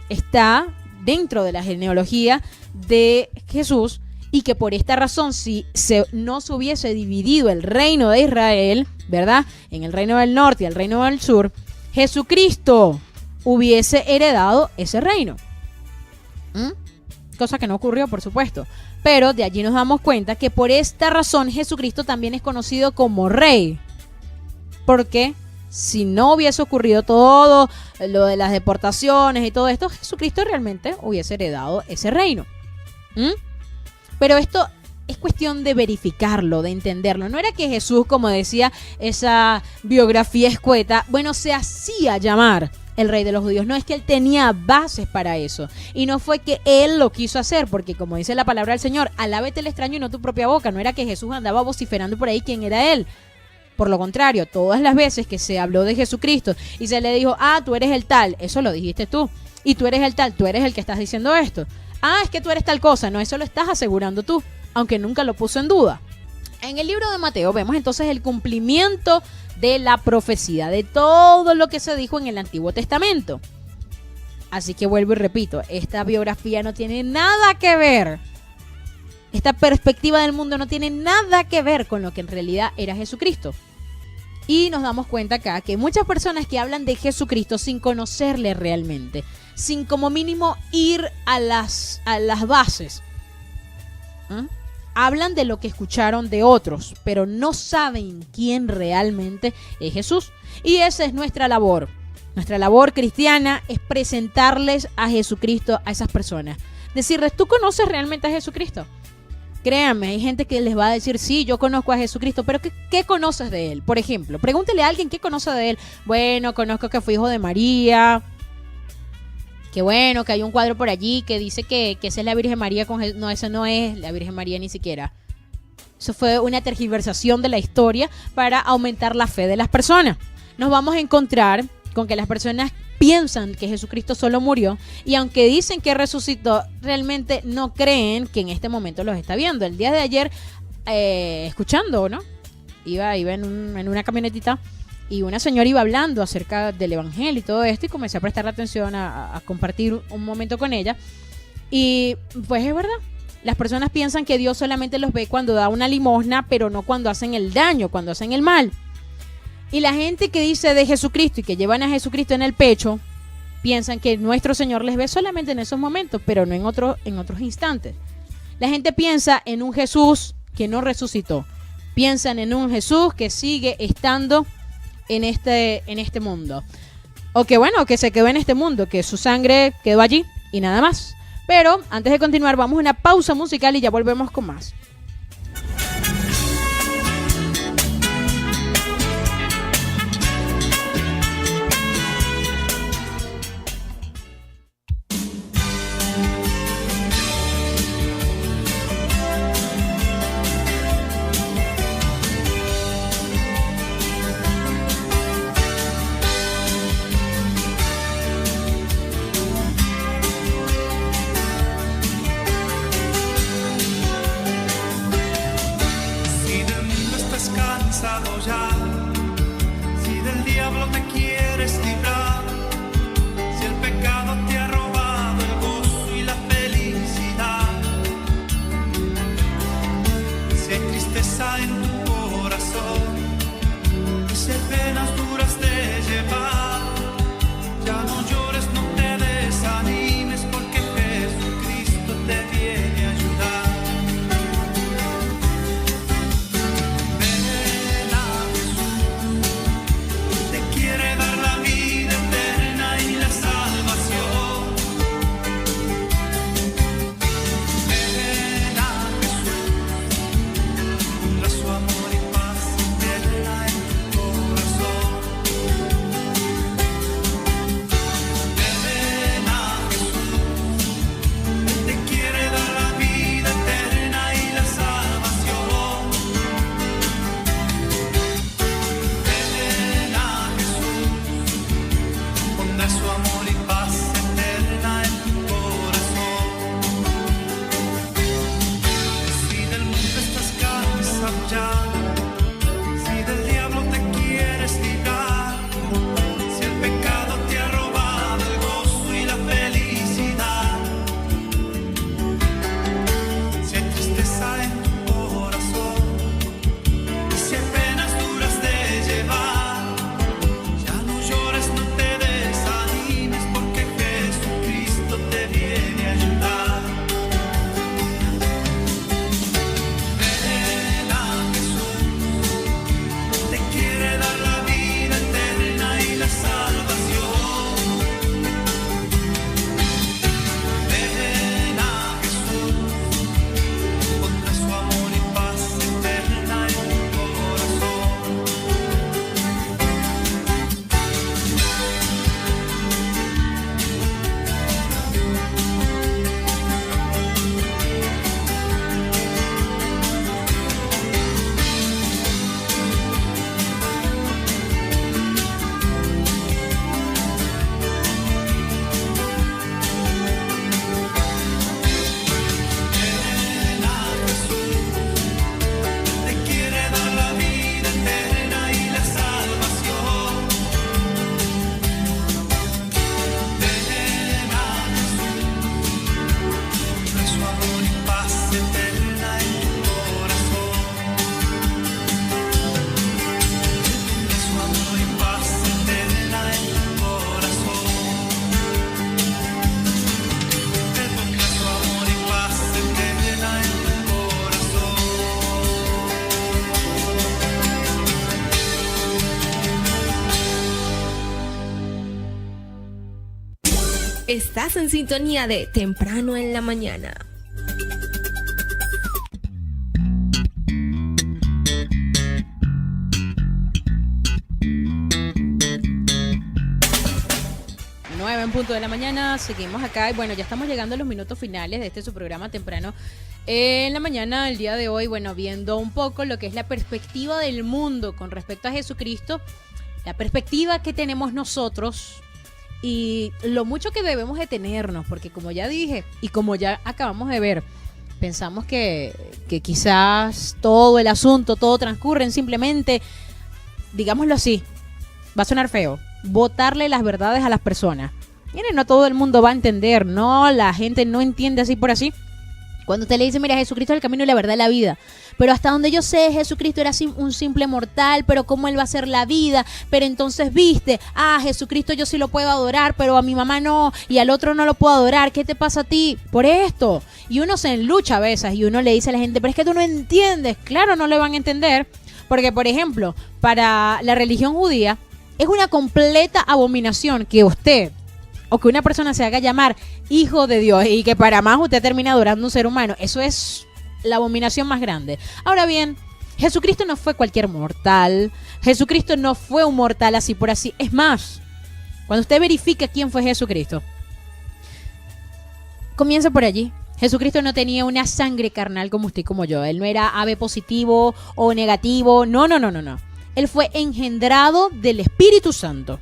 está dentro de la genealogía de Jesús y que por esta razón, si no se hubiese dividido el reino de Israel, ¿verdad?, en el reino del norte y el reino del sur, Jesucristo hubiese heredado ese reino. Cosa que no ocurrió, por supuesto. Pero de allí nos damos cuenta que por esta razón Jesucristo también es conocido como Rey. Porque si no hubiese ocurrido todo lo de las deportaciones y todo esto, Jesucristo realmente hubiese heredado ese reino. Pero esto es cuestión de verificarlo, de entenderlo. No era que Jesús, como decía esa biografía escueta, bueno, se hacía llamar el rey de los judíos. No, es que él tenía bases para eso. Y no fue que él lo quiso hacer, porque como dice la palabra del Señor, alábete el extraño y no tu propia boca. No era que Jesús andaba vociferando por ahí quién era él. Por lo contrario, todas las veces que se habló de Jesucristo y se le dijo, tú eres el tal, eso lo dijiste tú. Y tú eres el tal, tú eres el que estás diciendo esto. Es que tú eres tal cosa. No, eso lo estás asegurando tú, aunque nunca lo puso en duda. En el libro de Mateo vemos entonces el cumplimiento de la profecía, de todo lo que se dijo en el Antiguo Testamento. Así que vuelvo y repito, esta biografía no tiene nada que ver, esta perspectiva del mundo no tiene nada que ver con lo que en realidad era Jesucristo. Y nos damos cuenta acá que muchas personas que hablan de Jesucristo sin conocerle realmente, sin como mínimo ir a las bases, hablan de lo que escucharon de otros, pero no saben quién realmente es Jesús. Y esa es nuestra labor. Nuestra labor cristiana es presentarles a Jesucristo a esas personas. Decirles, ¿tú conoces realmente a Jesucristo? Créanme, hay gente que les va a decir, sí, yo conozco a Jesucristo, pero ¿qué conoces de él? Por ejemplo, pregúntele a alguien qué conoce de él. Bueno, conozco que fue hijo de María. Qué bueno, que hay un cuadro por allí que dice que esa es la Virgen María con Jesús. No, esa no es la Virgen María ni siquiera. Eso fue una tergiversación de la historia para aumentar la fe de las personas. Nos vamos a encontrar con que las personas piensan que Jesucristo solo murió y aunque dicen que resucitó, realmente no creen que en este momento los está viendo. El día de ayer, escuchando, ¿no? Iba en una camionetita y una señora iba hablando acerca del evangelio y todo esto y comencé a prestarle atención a compartir un momento con ella. Y pues es verdad, las personas piensan que Dios solamente los ve cuando da una limosna, pero no cuando hacen el daño, cuando hacen el mal. Y la gente que dice de Jesucristo y que llevan a Jesucristo en el pecho, piensan que nuestro Señor les ve solamente en esos momentos, pero no en otros instantes. La gente piensa en un Jesús que no resucitó. Piensan en un Jesús que sigue estando en este mundo. O que bueno, que se quedó en este mundo, que su sangre quedó allí y nada más. Pero antes de continuar, vamos a una pausa musical y ya volvemos con más. Estás en sintonía de Temprano en la Mañana. En punto de la mañana, seguimos acá y bueno, ya estamos llegando a los minutos finales de este su programa Temprano en la Mañana. El día de hoy, bueno, viendo un poco lo que es la perspectiva del mundo con respecto a Jesucristo, la perspectiva que tenemos nosotros y lo mucho que debemos detenernos, porque como ya dije y como ya acabamos de ver, pensamos que quizás todo el asunto, todo transcurre en simplemente, digámoslo así, va a sonar feo, botarle las verdades a las personas. Miren, no todo el mundo va a entender, no, la gente no entiende así por así. Cuando usted le dice, mira, Jesucristo es el camino y la verdad y la vida, pero hasta donde yo sé, Jesucristo era un simple mortal, pero ¿cómo él va a ser la vida? Pero entonces, viste, Jesucristo yo sí lo puedo adorar, pero a mi mamá no, y al otro no lo puedo adorar, ¿qué te pasa a ti? Por esto. Y uno se enlucha a veces y uno le dice a la gente, pero es que tú no entiendes. Claro, no le van a entender, porque por ejemplo, para la religión judía, es una completa abominación que usted o que una persona se haga llamar hijo de Dios y que para más usted termine adorando a un ser humano. Eso es la abominación más grande. Ahora bien, Jesucristo no fue cualquier mortal. Jesucristo no fue un mortal así por así. Es más, cuando usted verifica quién fue Jesucristo, comienza por allí. Jesucristo no tenía una sangre carnal como usted y como yo. Él no era AB positivo o negativo. No. Él fue engendrado del Espíritu Santo.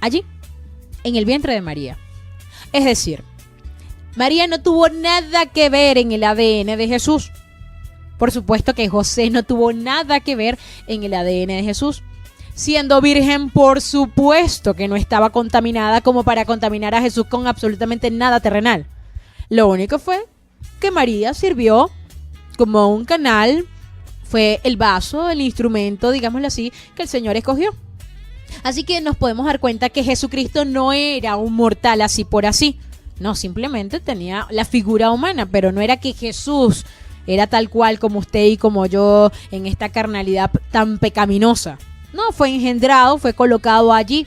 Allí, en el vientre de María. Es decir, María no tuvo nada que ver en el ADN de Jesús. Por supuesto que José no tuvo nada que ver en el ADN de Jesús. Siendo virgen, por supuesto que no estaba contaminada como para contaminar a Jesús con absolutamente nada terrenal. Lo único fue que María sirvió como un canal, fue el vaso, el instrumento, digámoslo así, que el Señor escogió. Así que nos podemos dar cuenta que Jesucristo no era un mortal así por así. No, simplemente tenía la figura humana, pero no era que Jesús era tal cual como usted y como yo en esta carnalidad tan pecaminosa. No, fue engendrado, fue colocado allí.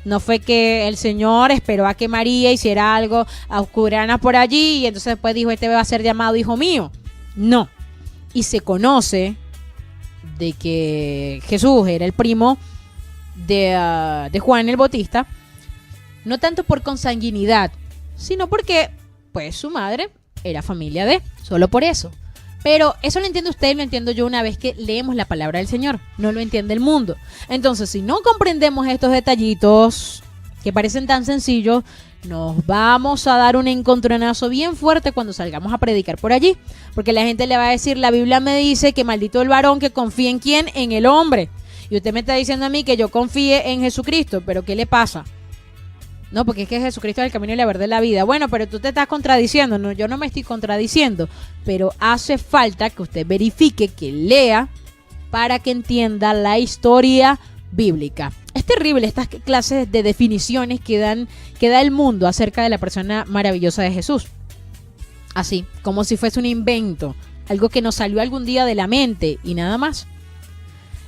No fue que el Señor esperó a que María hiciera algo a oscurana por allí y entonces después dijo, este va a ser llamado hijo mío. No. Y se conoce de que Jesús era el primo de Juan el Bautista, no tanto por consanguinidad, sino porque pues su madre era familia de, solo por eso. Pero eso lo entiende usted y lo entiendo yo una vez que leemos la palabra del Señor, no lo entiende el mundo. Entonces, si no comprendemos estos detallitos que parecen tan sencillos, nos vamos a dar un encontronazo bien fuerte cuando salgamos a predicar por allí, porque la gente le va a decir, la Biblia me dice que maldito el varón que confía en quién, en el hombre. Y usted me está diciendo a mí que yo confíe en Jesucristo, pero ¿qué le pasa? No, porque es que Jesucristo es el camino y la verdad y la vida. Bueno, pero tú te estás contradiciendo. No, yo no me estoy contradiciendo, pero hace falta que usted verifique, que lea, para que entienda la historia bíblica. Es terrible estas clases de definiciones que da el mundo acerca de la persona maravillosa de Jesús. Así, como si fuese un invento, algo que nos salió algún día de la mente y nada más.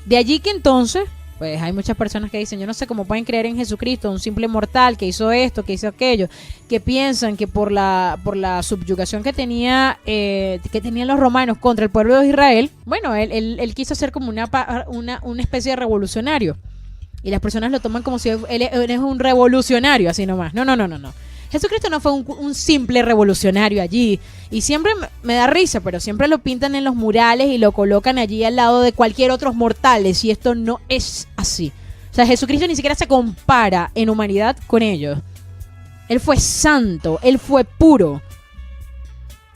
De allí que entonces, pues hay muchas personas que dicen, yo no sé cómo pueden creer en Jesucristo, un simple mortal que hizo esto, que hizo aquello, que piensan que por la subyugación que tenían los romanos contra el pueblo de Israel, bueno, él quiso ser como una especie de revolucionario. Y las personas lo toman como si él es un revolucionario, así nomás. No. Jesucristo no fue un simple revolucionario allí. Y siempre me da risa, pero siempre lo pintan en los murales y lo colocan allí al lado de cualquier otros mortales. Y esto no es así. O sea, Jesucristo ni siquiera se compara en humanidad con ellos. Él fue santo, él fue puro.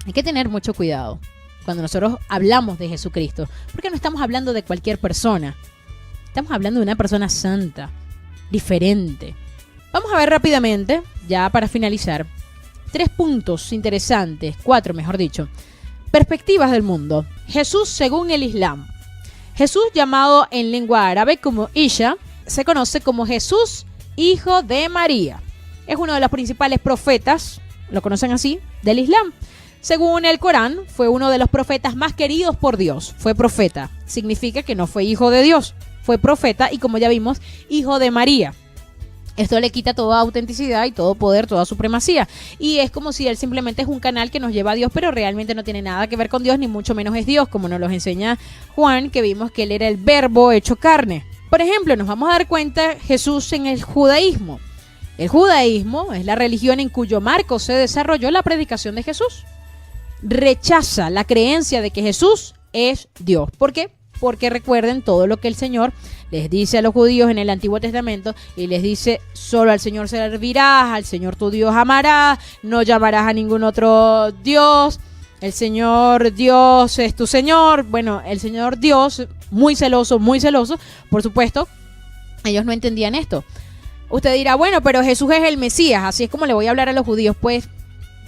Hay que tener mucho cuidado cuando nosotros hablamos de Jesucristo, porque no estamos hablando de cualquier persona. Estamos hablando de una persona santa, diferente. Vamos a ver rápidamente, ya para finalizar, 3 puntos interesantes, 4 mejor dicho. Perspectivas del mundo. Jesús según el Islam. Jesús, llamado en lengua árabe como Isha, se conoce como Jesús, hijo de María. Es uno de los principales profetas, lo conocen así, del Islam. Según el Corán, fue uno de los profetas más queridos por Dios. Fue profeta. Significa que no fue hijo de Dios. Fue profeta y, como ya vimos, hijo de María. Esto le quita toda autenticidad y todo poder, toda supremacía. Y es como si él simplemente es un canal que nos lleva a Dios, pero realmente no tiene nada que ver con Dios, ni mucho menos es Dios, como nos lo enseña Juan, que vimos que él era el verbo hecho carne. Por ejemplo, nos vamos a dar cuenta Jesús en el judaísmo. El judaísmo es la religión en cuyo marco se desarrolló la predicación de Jesús. Rechaza la creencia de que Jesús es Dios. ¿Por qué? Porque recuerden todo lo que el Señor les dice a los judíos en el Antiguo Testamento y les dice: solo al Señor servirás, al Señor tu Dios amarás, no llamarás a ningún otro Dios, el Señor Dios es tu Señor. Bueno, el Señor Dios, muy celoso, por supuesto, ellos no entendían esto. Usted dirá, bueno, pero Jesús es el Mesías, así es como le voy a hablar a los judíos. Pues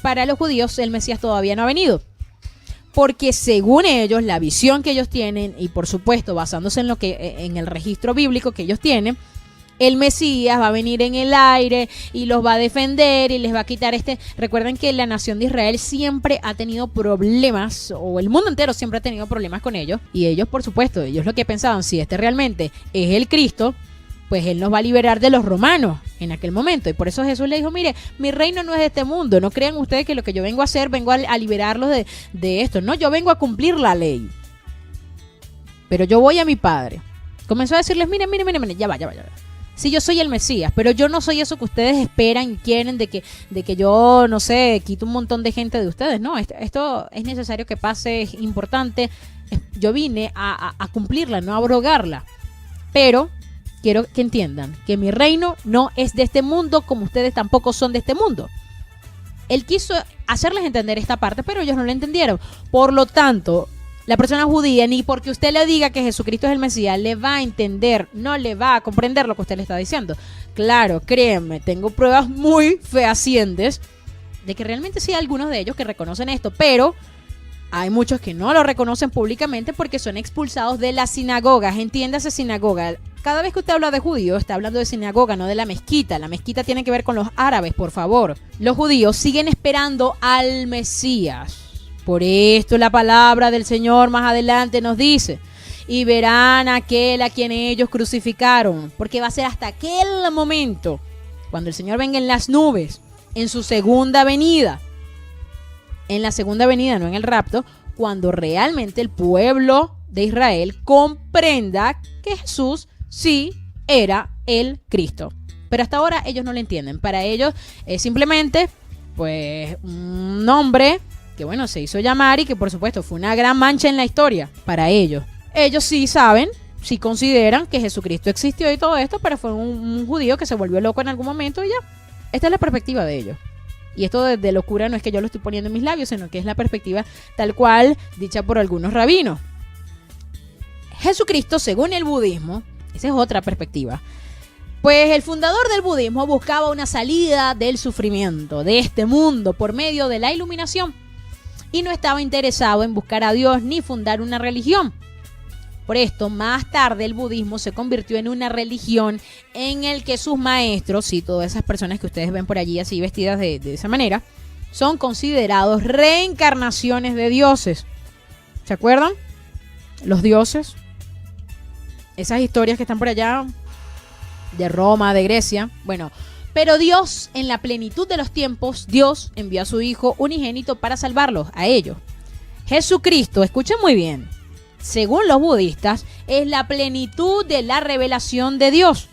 para los judíos el Mesías todavía no ha venido. Porque según ellos, la visión que ellos tienen, y por supuesto basándose en el registro bíblico que ellos tienen, el Mesías va a venir en el aire y los va a defender y les va a quitar Recuerden que la nación de Israel siempre ha tenido problemas, o el mundo entero siempre ha tenido problemas con ellos. Y ellos, por supuesto, ellos lo que pensaban, si realmente es el Cristo, pues él nos va a liberar de los romanos en aquel momento. Y por eso Jesús le dijo: mire, mi reino no es de este mundo, no crean ustedes que lo que yo vengo a hacer, vengo a liberarlos de esto. No, yo vengo a cumplir la ley, pero yo voy a mi Padre. Comenzó a decirles: miren, ya va. Sí, yo soy el Mesías, pero yo no soy eso que ustedes esperan y quieren de que yo, no sé, quito un montón de gente de ustedes. No, esto es necesario que pase, es importante. Yo vine a cumplirla, no a abrogarla. Pero quiero que entiendan que mi reino no es de este mundo, como ustedes tampoco son de este mundo. Él quiso hacerles entender esta parte, pero ellos no lo entendieron. Por lo tanto, la persona judía, ni porque usted le diga que Jesucristo es el Mesías, le va a entender, no le va a comprender lo que usted le está diciendo. Claro, créanme, tengo pruebas muy fehacientes de que realmente sí hay algunos de ellos que reconocen esto, pero hay muchos que no lo reconocen públicamente porque son expulsados de las sinagogas. Entiéndase sinagoga. Cada vez que usted habla de judíos, está hablando de sinagoga, no de la mezquita. La mezquita tiene que ver con los árabes, por favor. Los judíos siguen esperando al Mesías. Por esto la palabra del Señor más adelante nos dice: y verán a aquel a quien ellos crucificaron. Porque va a ser hasta aquel momento, cuando el Señor venga en las nubes, en su segunda venida. En la segunda venida, no en el rapto, cuando realmente el pueblo de Israel comprenda que Jesús sí era el Cristo. Pero hasta ahora ellos no lo entienden. Para ellos es simplemente pues un hombre que bueno, se hizo llamar y que por supuesto fue una gran mancha en la historia para ellos. Ellos sí saben, sí consideran que Jesucristo existió y todo esto, pero fue un judío que se volvió loco en algún momento y ya. Esta es la perspectiva de ellos. Y esto de locura no es que yo lo estoy poniendo en mis labios, sino que es la perspectiva tal cual dicha por algunos rabinos. Jesucristo, según el budismo, esa es otra perspectiva. Pues el fundador del budismo buscaba una salida del sufrimiento, de este mundo, por medio de la iluminación. Y no estaba interesado en buscar a Dios ni fundar una religión. Por esto, más tarde el budismo se convirtió en una religión en el que sus maestros, y todas esas personas que ustedes ven por allí así vestidas de esa manera, son considerados reencarnaciones de dioses. ¿Se acuerdan? Los dioses. Esas historias que están por allá de Roma, de Grecia. Bueno, pero Dios, en la plenitud de los tiempos, Dios envió a su Hijo unigénito para salvarlos a ellos. Jesucristo, escuchen muy bien, según los budistas, es la plenitud de la revelación de Dios.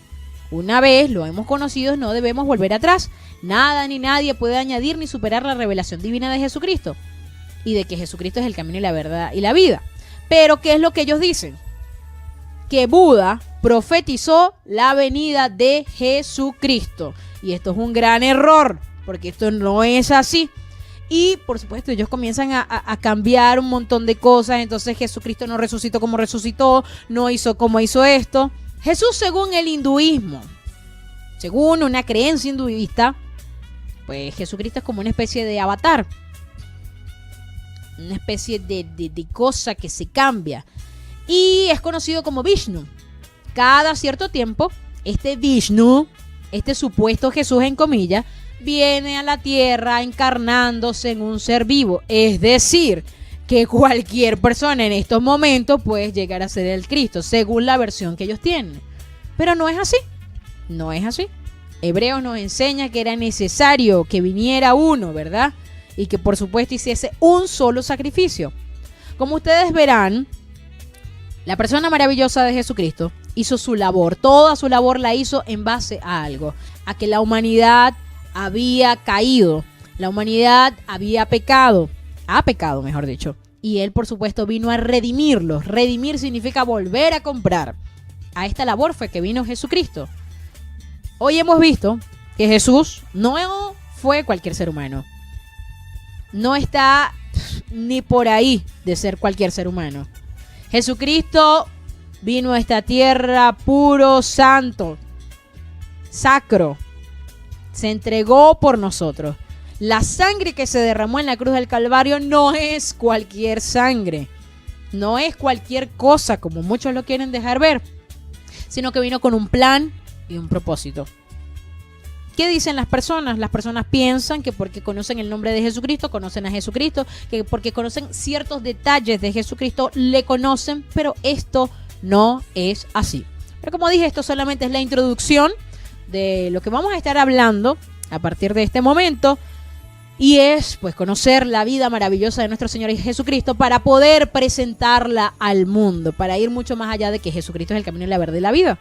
Una vez lo hemos conocido, no debemos volver atrás. Nada ni nadie puede añadir ni superar la revelación divina de Jesucristo. Y de que Jesucristo es el camino y la verdad y la vida. Pero, ¿qué es lo que ellos dicen? Que Buda profetizó la venida de Jesucristo. Y esto es un gran error, porque esto no es así. Y por supuesto ellos comienzan a cambiar un montón de cosas. Entonces Jesucristo no resucitó como resucitó, no hizo como hizo esto. Jesús, según el hinduismo, según una creencia hinduista, pues Jesucristo es como una especie de avatar, una especie de cosa que se cambia. Y es conocido como Vishnu. Cada cierto tiempo, este Vishnu, este supuesto Jesús en comillas, viene a la tierra encarnándose en un ser vivo. Es decir, que cualquier persona en estos momentos puede llegar a ser el Cristo, según la versión que ellos tienen. Pero no es así. No es así. Hebreos nos enseña que era necesario que viniera uno, ¿verdad? Y que por supuesto hiciese un solo sacrificio. Como ustedes verán, la persona maravillosa de Jesucristo hizo su labor. Toda su labor la hizo en base a algo. A que la humanidad había caído. La humanidad había pecado. Ha pecado, mejor dicho. Y él, por supuesto, vino a redimirlos. Redimir significa volver a comprar. A esta labor fue que vino Jesucristo. Hoy hemos visto que Jesús no fue cualquier ser humano. No está ni por ahí de ser cualquier ser humano. Jesucristo vino a esta tierra puro, santo, sacro. Se entregó por nosotros. La sangre que se derramó en la cruz del Calvario no es cualquier sangre. No es cualquier cosa como muchos lo quieren dejar ver. Sino que vino con un plan y un propósito. ¿Qué dicen las personas? Las personas piensan que porque conocen el nombre de Jesucristo, conocen a Jesucristo, que porque conocen ciertos detalles de Jesucristo, le conocen, pero esto no es así. Pero como dije, esto solamente es la introducción de lo que vamos a estar hablando a partir de este momento, y es pues conocer la vida maravillosa de nuestro Señor Jesucristo para poder presentarla al mundo, para ir mucho más allá de que Jesucristo es el camino y la verdad y la vida,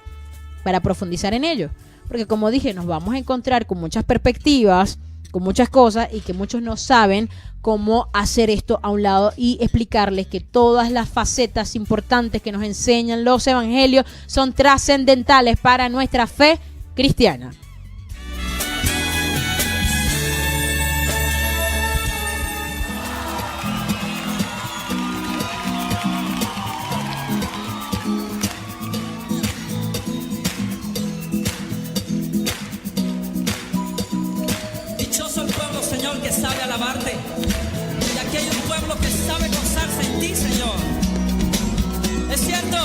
para profundizar en ello. Porque como dije, nos vamos a encontrar con muchas perspectivas, con muchas cosas, y que muchos no saben cómo hacer esto a un lado y explicarles que todas las facetas importantes que nos enseñan los evangelios son trascendentales para nuestra fe cristiana. Que sabe alabarte, y aquí hay un pueblo que sabe gozarse en ti, Señor. Es cierto,